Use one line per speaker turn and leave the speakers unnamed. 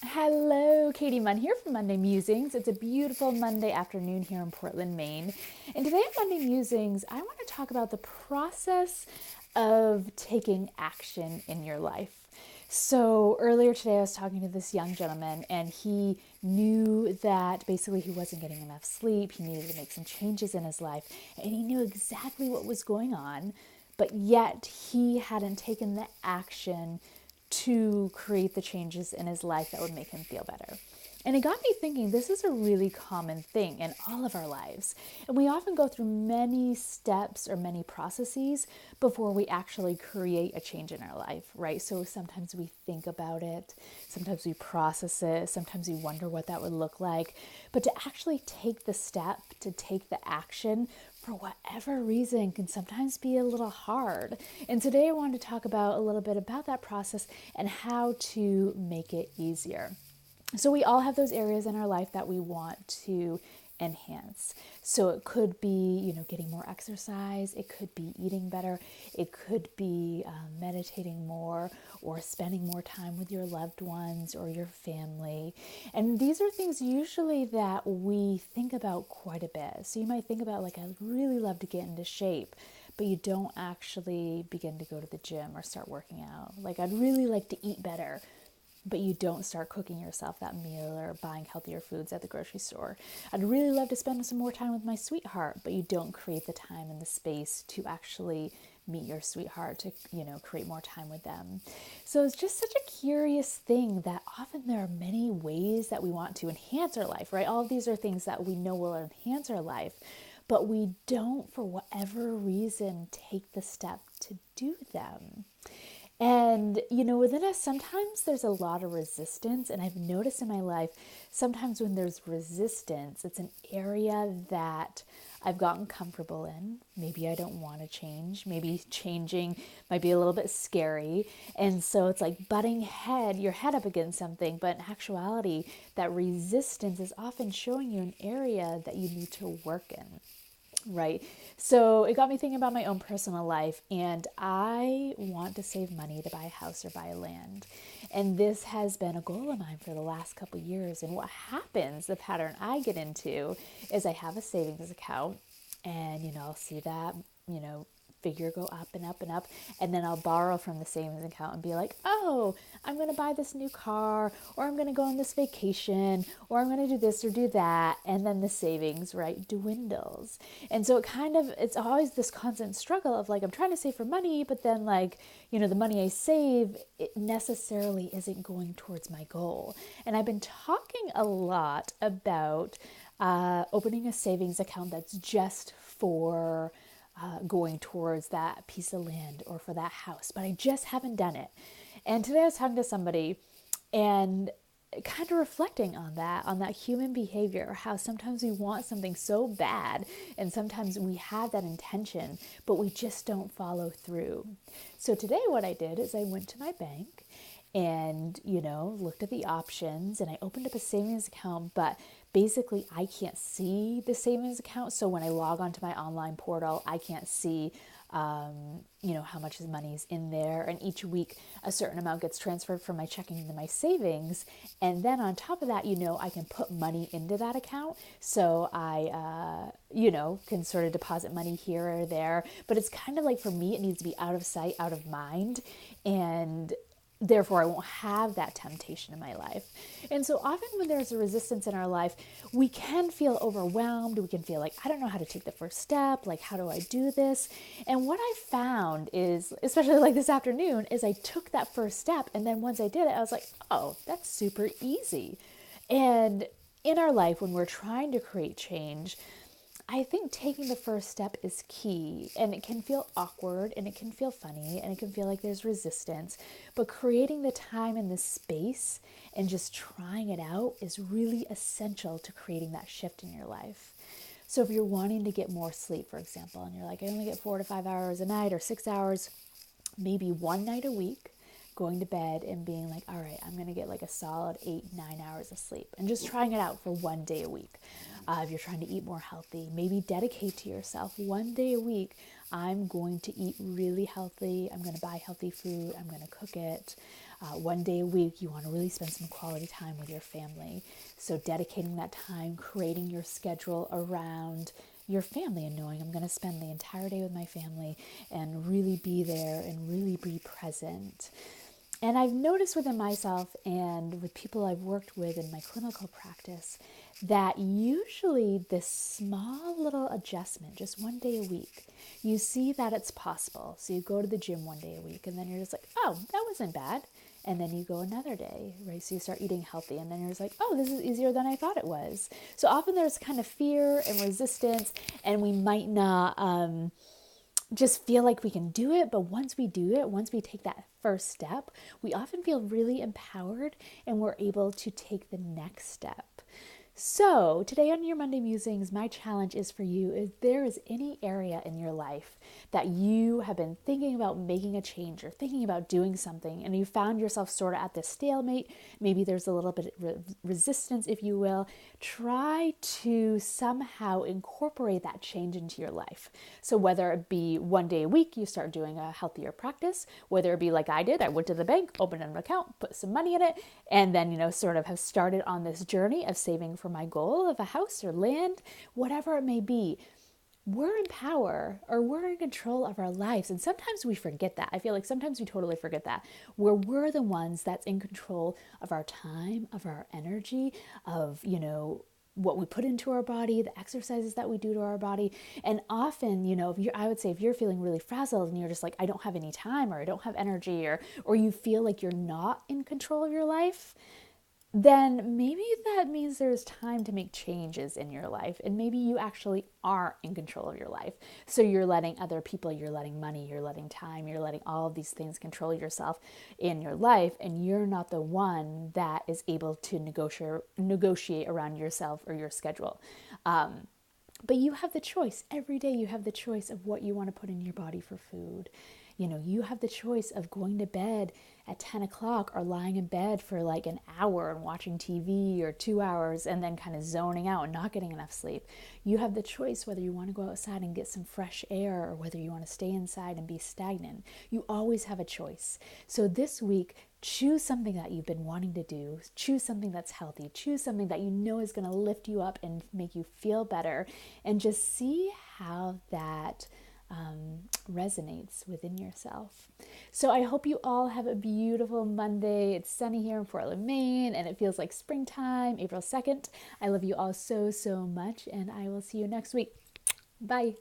Hello, Katie Munn here from Munnday Musings. It's a beautiful Monday afternoon here in Portland, Maine. And today at Munnday Musings, I want to talk about the process of taking action in your life. So earlier today, I was talking to this young gentleman, and he knew that basically he wasn't getting enough sleep. He needed to make some changes in his life, and he knew exactly what was going on, but yet he hadn't taken the action to create the changes in his life that would make him feel better. And it got me thinking, this is a really common thing in all of our lives. And we often go through many steps or many processes before we actually create a change in our life, right? So sometimes we think about it, sometimes we process it, sometimes we wonder what that would look like. But to actually take the step, to take the action, for whatever reason, can sometimes be a little hard. And today I wanted to talk about a little bit about that process and how to make it easier. So we all have those areas in our life that we want to enhance. So it could be, getting more exercise. It could be eating better. It could be meditating more or spending more time with your loved ones or your family. And these are things usually that we think about quite a bit. So you might think about like, I'd really love to get into shape, but you don't actually begin to go to the gym or start working out. Like, I'd really like to eat better, but you don't start cooking yourself that meal or buying healthier foods at the grocery store. I'd really love to spend some more time with my sweetheart, but you don't create the time and the space to actually meet your sweetheart, to, create more time with them. So it's just such a curious thing that often there are many ways that we want to enhance our life, right? All of these are things that we know will enhance our life, but we don't, for whatever reason, take the step to do them. And, within us, sometimes there's a lot of resistance. And I've noticed in my life, sometimes when there's resistance, it's an area that I've gotten comfortable in. Maybe I don't want to change. Maybe changing might be a little bit scary. And so it's like butting your head up against something. But in actuality, that resistance is often showing you an area that you need to work in. Right. So it got me thinking about my own personal life, and I want to save money to buy a house or buy land. And this has been a goal of mine for the last couple of years. And what happens, the pattern I get into, is I have a savings account, and, I'll see that, figure go up and up and up. And then I'll borrow from the savings account and be like, oh, I'm going to buy this new car, or I'm going to go on this vacation, or I'm going to do this or do that. And then the savings, right, dwindles. And so it's always this constant struggle of like, I'm trying to save for money, but then like, the money I save, it necessarily isn't going towards my goal. And I've been talking a lot about opening a savings account that's just for going towards that piece of land or for that house, but I just haven't done it. And today I was talking to somebody and kind of reflecting on that human behavior, how sometimes we want something so bad and sometimes we have that intention, but we just don't follow through. So today what I did is I went to my bank and, looked at the options, and I opened up a savings account, but basically I can't see the savings account. So when I log onto my online portal, I can't see, how much money is in there. And each week a certain amount gets transferred from my checking into my savings. And then on top of that, I can put money into that account. So I, can sort of deposit money here or there, but it's kind of like, for me, it needs to be out of sight, out of mind. And therefore, I won't have that temptation in my life. And so often when there's a resistance in our life, we can feel overwhelmed. We can feel like, I don't know how to take the first step. Like, how do I do this? And what I found is, especially like this afternoon, is I took that first step. And then once I did it, I was like, oh, that's super easy. And in our life, when we're trying to create change, I think taking the first step is key, and it can feel awkward and it can feel funny and it can feel like there's resistance, but creating the time and the space and just trying it out is really essential to creating that shift in your life. So if you're wanting to get more sleep, for example, and you're like, I only get 4 to 5 hours a night or 6 hours, maybe one night a week, going to bed and being like, all right, I'm going to get like a solid 8-9 hours of sleep, and just trying it out for one day a week. If you're trying to eat more healthy, maybe dedicate to yourself one day a week. I'm going to eat really healthy. I'm going to buy healthy food. I'm going to cook it. One day a week, you want to really spend some quality time with your family. So dedicating that time, creating your schedule around your family and knowing I'm going to spend the entire day with my family and really be there and really be present. And I've noticed within myself and with people I've worked with in my clinical practice that usually this small little adjustment, just one day a week, you see that it's possible. So you go to the gym one day a week and then you're just like, oh, that wasn't bad. And then you go another day, right? So you start eating healthy and then you're just like, oh, this is easier than I thought it was. So often there's kind of fear and resistance and we might not just feel like we can do it. But once we do it, once we take that first step, we often feel really empowered and we're able to take the next step. So today on your Monday Musings, my challenge is for you, if there is any area in your life that you have been thinking about making a change or thinking about doing something and you found yourself sort of at this stalemate, maybe there's a little bit of resistance, if you will, try to somehow incorporate that change into your life. So whether it be one day a week, you start doing a healthier practice, whether it be like I did, I went to the bank, opened an account, put some money in it, and then, sort of have started on this journey of saving for my goal of a house or land, whatever it may be. We're in power or we're in control of our lives. And sometimes we forget that. I feel like sometimes we totally forget that, where we're the ones that's in control of our time, of our energy, of, what we put into our body, the exercises that we do to our body. And often, I would say if you're feeling really frazzled and you're just like, I don't have any time or I don't have energy or you feel like you're not in control of your life, then maybe that means there's time to make changes in your life. And maybe you actually are in control of your life. So you're letting other people, you're letting money, you're letting time, you're letting all of these things control yourself in your life. And you're not the one that is able to negotiate around yourself or your schedule. But you have the choice. Every day you have the choice of what you want to put in your body for food. You have the choice of going to bed at 10 o'clock or lying in bed for like an hour and watching TV or 2 hours and then kind of zoning out and not getting enough sleep. You have the choice whether you want to go outside and get some fresh air or whether you want to stay inside and be stagnant. You always have a choice. So this week, choose something that you've been wanting to do. Choose something that's healthy. Choose something that you know is going to lift you up and make you feel better. And just see how that resonates within yourself. So I hope you all have a beautiful Monday. It's sunny here in Portland, Maine, and it feels like springtime, April 2nd. I love you all so, so much, and I will see you next week. Bye.